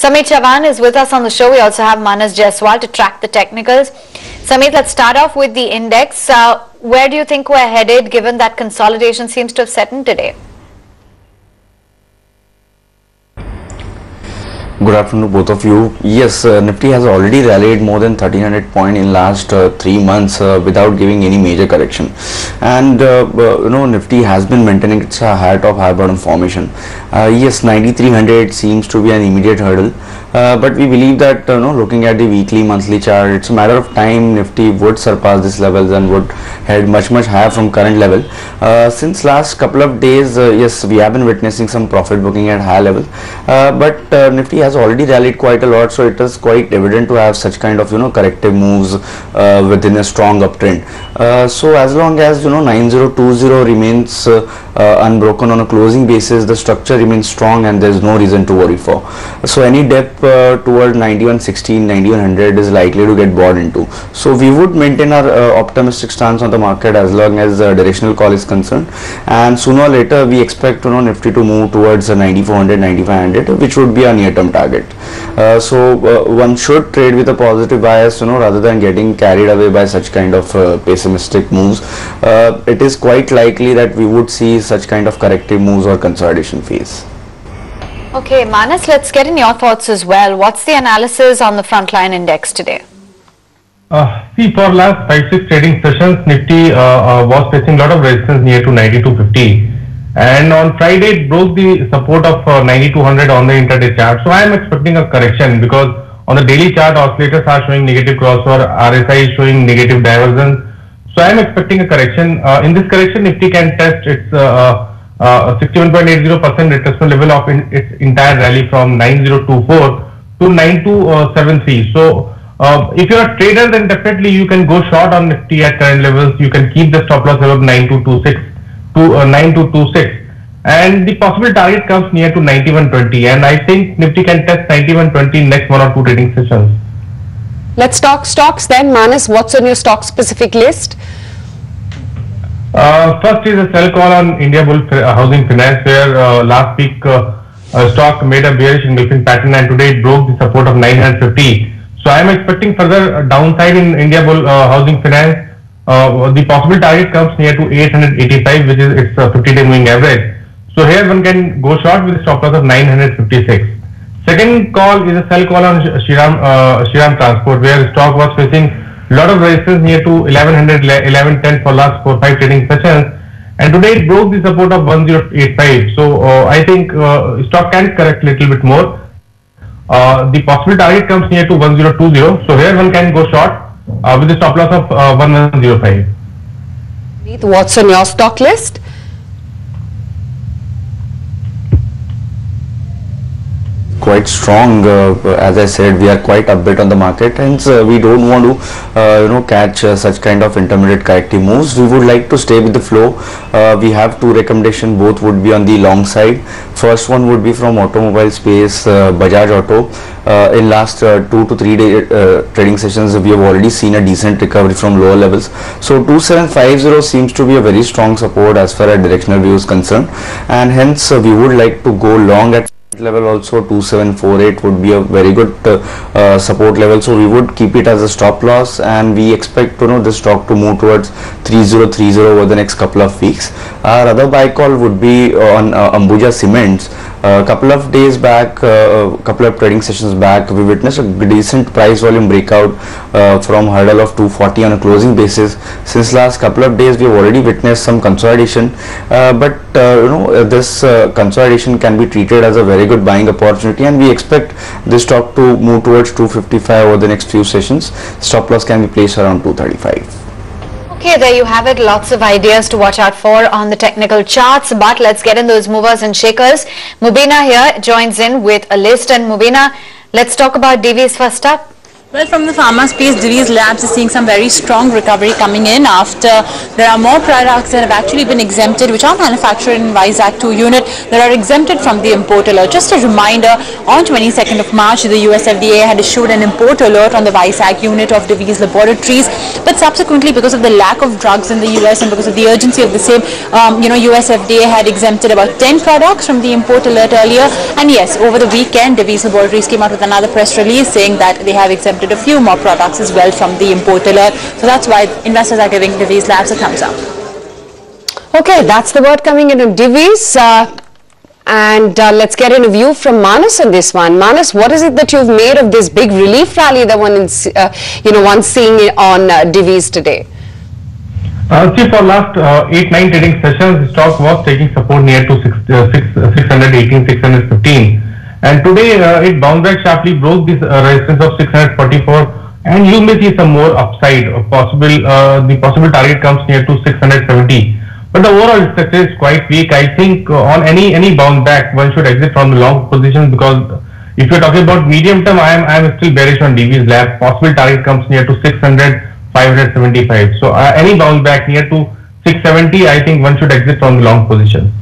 Samit Chavan is with us on the show. We also have Manas Jaiswal to track the technicals. Samit, let's start off with the index. Where do you think we're headed given that consolidation seems to have set in today? Good afternoon to both of you. Yes, Nifty has already rallied more than 1300 points in last 3 months without giving any major correction, and Nifty has been maintaining its high top high bottom formation. Yes, 9300 seems to be an immediate hurdle, but we believe that looking at the weekly monthly chart, it's a matter of time Nifty would surpass these levels and would head much higher from current level. Since last couple of days, yes, we have been witnessing some profit booking at high level, but Nifty has already rallied quite a lot, so it is quite evident to have such kind of corrective moves within a strong uptrend. So as long as 9020 remains unbroken on a closing basis, the structure remains strong and there is no reason to worry for. So any dip toward 9116, 9100 is likely to get bought into. So we would maintain our optimistic stance on the market as long as the directional call is concerned, and sooner or later we expect Nifty to move towards 9400, 9500, which would be a near-term target. So one should trade with a positive bias, rather than getting carried away by such kind of pessimistic moves. It is quite likely that we would see such kind of corrective moves or consolidation phase. Okay, Manas, let's get in your thoughts as well. What's the analysis on the frontline index today? See, for last 5-6 trading sessions, Nifty was facing a lot of resistance near to 9250. And on Friday it broke the support of 9200 on the intraday chart. So I am expecting a correction because on the daily chart oscillators are showing negative crossover, RSI is showing negative divergence. So I am expecting a correction. In this correction, Nifty can test its 61.80% retracement level of its entire rally from 9024 to 9273. So if you are a trader, then definitely you can go short on Nifty at current levels. You can keep the stop loss level 9226 to 9226, and the possible target comes near to 9120, and I think Nifty can test 9120 next 1 or 2 trading sessions. Let's talk stocks then. Manas, what's on your stock specific list? First is a sell call on Indiabulls Housing Finance, where last week stock made a bearish engulfing pattern and today it broke the support of 950. So I am expecting further downside in Indiabulls Housing Finance. The possible target comes near to 885, which is its 50-day moving average. So here one can go short with a stop loss of 956. Second call is a sell call on Shriram Transport, where stock was facing a lot of resistance near to 1100, 1110 for last 4-5 trading sessions, and today it broke the support of 1085. So I think stock can correct a little bit more. The possible target comes near to 1020. So here one can go short with a stop loss of 1105. What's on your stock list? Quite strong, as I said, we are quite upbeat on the market, hence we don't want to catch such kind of intermediate corrective moves. We would like to stay with the flow. We have 2 recommendations, both would be on the long side. First one would be from automobile space, Bajaj Auto. In last 2 to 3 day trading sessions, we have already seen a decent recovery from lower levels. So 2750 seems to be a very strong support as far as directional view is concerned, and hence we would like to go long at level. Also 2748 would be a very good support level, so we would keep it as a stop loss, and we expect this stock to move towards 3030 over the next couple of weeks. Our other buy call would be on Ambuja Cements. A couple of days back, couple of trading sessions back, we witnessed a decent price volume breakout from hurdle of 240 on a closing basis. Since last couple of days, we have already witnessed some consolidation, but this consolidation can be treated as a very good buying opportunity, and we expect this stock to move towards 255 over the next few sessions. Stop loss can be placed around 235. Okay, there you have it. Lots of ideas to watch out for on the technical charts, but let's get in those movers and shakers. Mubina here joins in with a list, and Mubina, let's talk about Divi's first up. Well, from the pharma space, Divi's Labs is seeing some very strong recovery coming in after there are more products that have actually been exempted, which are manufactured in Vizag 2 unit, that are exempted from the import alert. Just a reminder, on 22nd of March, the US FDA had issued an import alert on the Vizag unit of Divi's Laboratories, but subsequently, because of the lack of drugs in the US and because of the urgency of the same, US FDA had exempted about 10 products from the import alert earlier. And yes, over the weekend, Divi's Laboratories came out with another press release saying that they have exempted a few more products as well from the import alert. So that's why investors are giving Divi's Labs a thumbs up. Okay, that's the word coming in on Divi's. Let's get in a view from Manas on this one. Manas, what is it that you've made of this big relief rally that one's seeing on Divi's today? See, for last 8-9 trading sessions, the stock was taking support near to 618, 615. And today it bounced back sharply, broke this resistance of 644, and you may see some more upside. The possible target comes near to 670. But the overall structure is quite weak. I think on any bounce back, one should exit from the long position, because if you're talking about medium term, I am still bearish on Divi's Lab. Possible target comes near to 600, 575. So any bounce back near to 670, I think one should exit from the long position.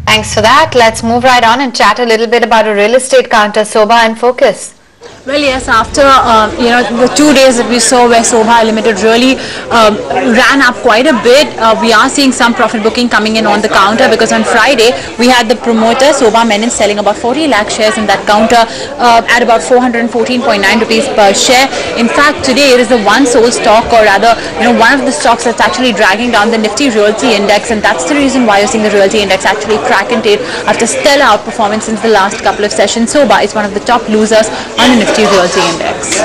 Thanks for that. Let's move right on and chat a little bit about a real estate counter, Sobha and Focus. Well, yes, after, the 2 days that we saw where Sobha Limited really ran up quite a bit, we are seeing some profit booking coming in on the counter, because on Friday we had the promoter, Sobha Menon, selling about 40 lakh shares in that counter at about 414.9 rupees per share. In fact, today it is the one sold stock, or rather, one of the stocks that's actually dragging down the Nifty Realty Index, and that's the reason why you're seeing the Realty Index actually crack and tail after stellar outperformance since the last couple of sessions. Sobha is one of the top losers on the Nifty Realty Index.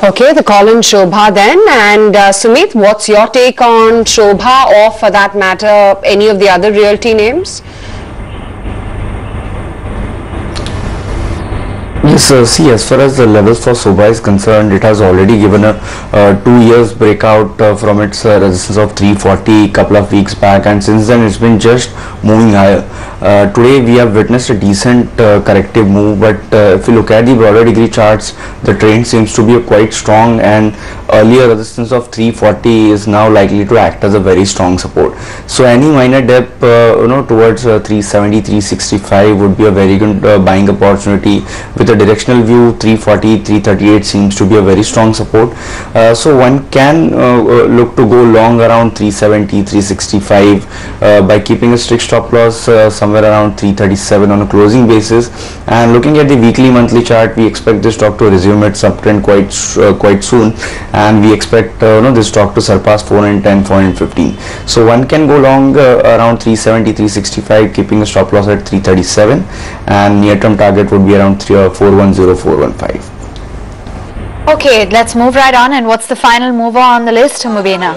Okay, the call in Shobha then. And Sumit, what's your take on Shobha, or for that matter, any of the other realty names? Yes, see, as far as the levels for Sobha is concerned, it has already given a 2 years breakout from its resistance of 340 couple of weeks back, and since then it's been just moving higher. Today we have witnessed a decent corrective move, but if you look at the broader degree charts, the trend seems to be quite strong, and earlier resistance of 340 is now likely to act as a very strong support. So any minor dip towards 370, 365 would be a very good buying opportunity. With a directional view, 340, 338 seems to be a very strong support. So one can look to go long around 370, 365 by keeping a strict stop loss somewhere around 337 on a closing basis. And looking at the weekly monthly chart, we expect this stock to resume its uptrend quite soon, and we expect this stock to surpass 410, 415. So one can go long around 370, 365, keeping a stop loss at 337, and near term target would be around 410, 415. Okay, let's move right on. And what's the final mover on the list, Mubina?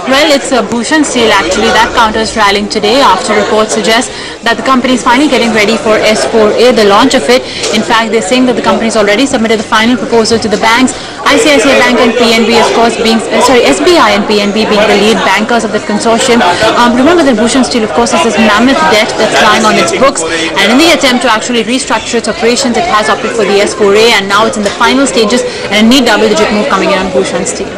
Well, it's Bhushan Steel actually. That counter is rallying today after reports suggest that the company is finally getting ready for S4A, the launch of it. In fact, they're saying that the company has already submitted the final proposal to the banks. ICICI Bank and PNB, of course, SBI and PNB being the lead bankers of the consortium. Remember that Bhushan Steel, of course, has this mammoth debt that's lying on its books, and in the attempt to actually restructure its operations, it has opted for the S4A, and now it's in the final stages, and a neat double-digit move coming in on Bhushan Steel.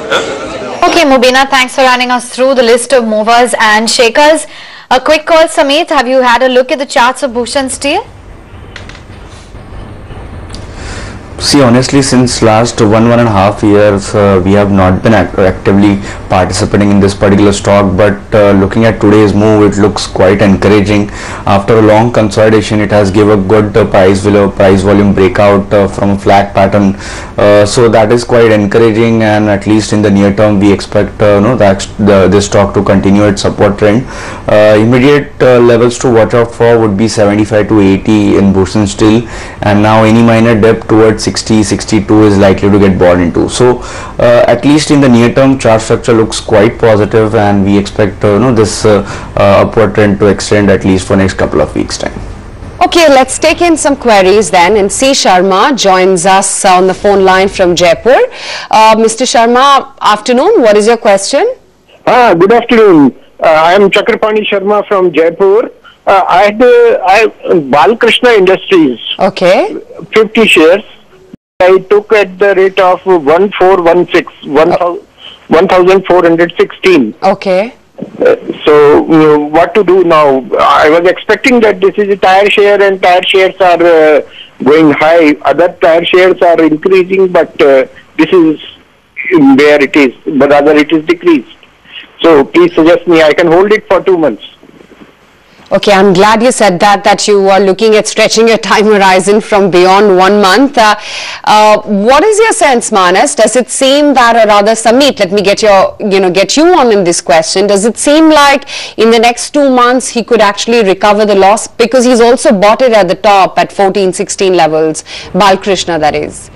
Okay, Mubina, thanks for running us through the list of movers and shakers. A quick call, Samit, have you had a look at the charts of Bhushan Steel? See, honestly, since last 1.5 years, we have not been actively participating in this particular stock, but looking at today's move, it looks quite encouraging. After a long consolidation, it has given a good price volume breakout from a flat pattern, so that is quite encouraging, and at least in the near term we expect this stock to continue its support trend. Immediate levels to watch out for would be 75 to 80 in Bhushan Steel, and now any minor dip towards 60, 62 is likely to get bought into. So at least in the near term, chart structure looks quite positive, and we expect this upward trend to extend at least for next couple of weeks time. Okay, let's take in some queries then. And C. Sharma joins us on the phone line from Jaipur. Mr. Sharma, afternoon. What is your question? Good afternoon. I am Chakrapani Sharma from Jaipur. I had Balkrishna Industries. Okay. 50 shares. I took at the rate of 1416, 1416. Okay. So what to do now? I was expecting that this is a tire share and tire shares are going high. Other tire shares are increasing, but this is where it is. But rather it is decreased. So please suggest me. I can hold it for 2 months. Okay, I'm glad you said that you are looking at stretching your time horizon from beyond 1 month. What is your sense, Manas? Does it seem that, or rather Samit, let me get you on in this question. Does it seem like in the next 2 months he could actually recover the loss? Because he's also bought it at the top at 14, 16 levels. Balkrishna, that is.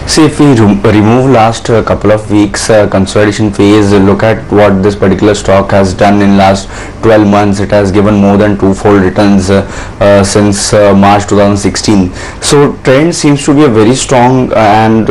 See, if we remove last couple of weeks consolidation phase, look at what this particular stock has done in last 12 months. It has given more than twofold returns since March 2016. So trend seems to be a very strong, and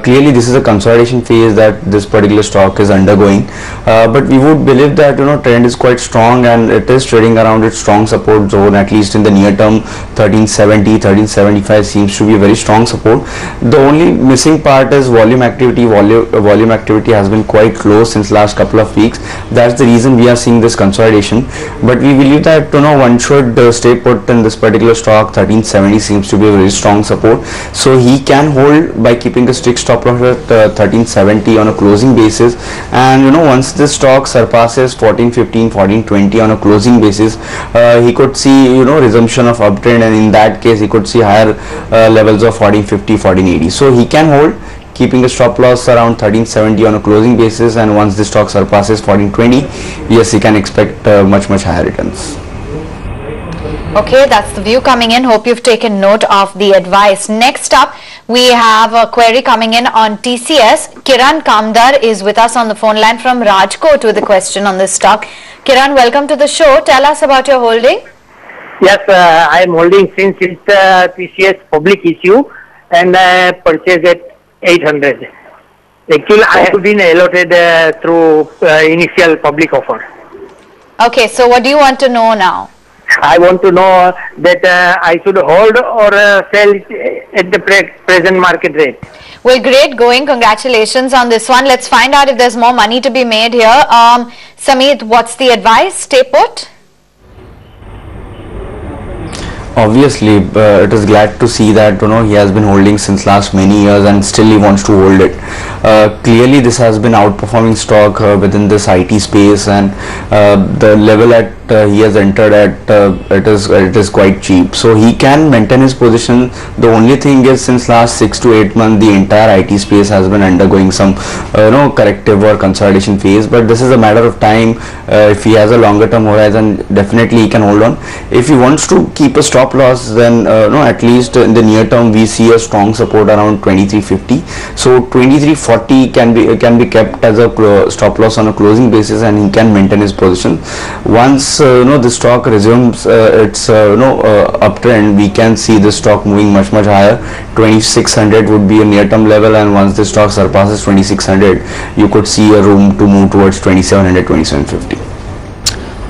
clearly this is a consolidation phase that this particular stock is undergoing. But we would believe that trend is quite strong, and it is trading around its strong support zone, at least in the near term. 1370, 1375 seems to be a very strong support. The only missing part is volume activity. Volume activity has been quite low since last couple of weeks. That's the reason we are seeing this consolidation. But we believe that one should stay put in this particular stock. 1370 seems to be a very strong support. So he can hold by keeping a strict stop loss at 1370 on a closing basis. And once this stock surpasses 1415, 1420 on a closing basis, he could see resumption of uptrend, and in that case he could see higher levels of 1450, 1480. So he can hold, keeping a stop loss around 1370 on a closing basis, and once the stock surpasses 1420, yes, he can expect much higher returns. Okay, that's the view coming in. Hope you've taken note of the advice. Next up, we have a query coming in on TCS. Kiran Kamdar is with us on the phone line from Rajkot with a question on this stock. Kiran, welcome to the show. Tell us about your holding. Yes, I am holding since it's TCS public issue, and I purchased at 800. Actually, I have been allotted through initial public offer. Okay, so what do you want to know now? I want to know that I should hold or sell it at the present market rate. Well, great going. Congratulations on this one. Let's find out if there's more money to be made here. Samit, what's the advice? Stay put? Obviously, it is glad to see that he has been holding since last many years, and still he wants to hold it. Clearly this has been outperforming stock within this IT space, and the level at he has entered at it is quite cheap, so he can maintain his position. The only thing is, since last 6 to 8 months the entire IT space has been undergoing some corrective or consolidation phase, but this is a matter of time. If he has a longer term horizon, definitely he can hold on. If he wants to keep a stop loss, then at least in the near term we see a strong support around 2350. So 2340 can be kept as a stop loss on a closing basis, and he can maintain his position. Once the stock resumes its uptrend, we can see the stock moving much higher. 2600 would be a near term level, and once the stock surpasses 2600, you could see a room to move towards 2700, 2750.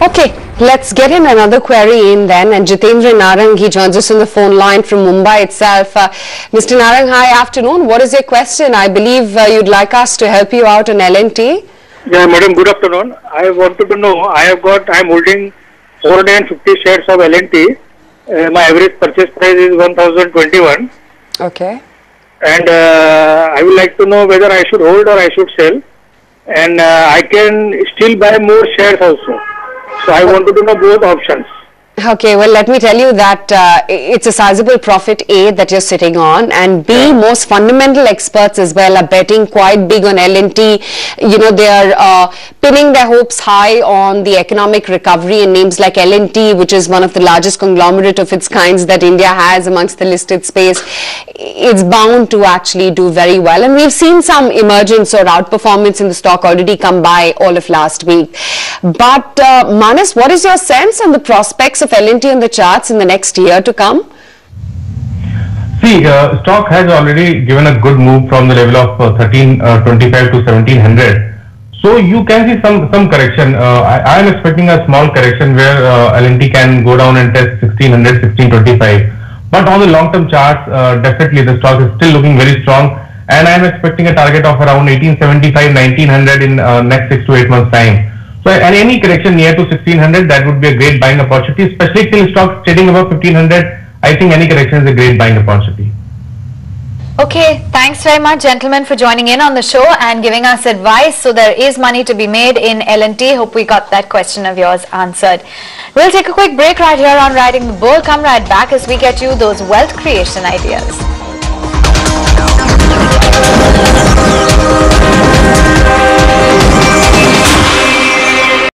Okay, let's get in another query in then, and Jitendra Narang, he joins us on the phone line from Mumbai itself. Mr. Narang, hi, afternoon. What is your question? I believe you'd like us to help you out on L&T. Yeah, madam, good afternoon. I wanted to know, I am holding 450 shares of L&T. My average purchase price is 1021. Okay. And I would like to know whether I should hold or I should sell. And I can still buy more shares also. So I wanted to know both options. Okay, well, let me tell you that it's a sizable profit, A, that you're sitting on, and B, most fundamental experts as well are betting quite big on L&T. They are pinning their hopes high on the economic recovery, and names like L&T, which is one of the largest conglomerate of its kinds that India has amongst the listed space, it's bound to actually do very well. And we've seen some emergence or outperformance in the stock already come by all of last week. But Manas, what is your sense on the prospects of L&T on the charts in the next year to come? See, stock has already given a good move from the level of 1325 to 1700. So you can see some correction. I am expecting a small correction where L&T can go down and test 1600, 1625. But on the long-term charts, definitely the stock is still looking very strong, and I am expecting a target of around 1875, 1900 in next 6 to 8 months time. So, and any correction near to 1600, that would be a great buying opportunity, especially till stocks trading above 1500. I think any correction is a great buying opportunity. Okay, thanks very much, gentlemen, for joining in on the show and giving us advice. So there is money to be made in L&T. Hope we got that question of yours answered. We'll take a quick break right here on Riding the Bull. Come right back as we get you those wealth creation ideas.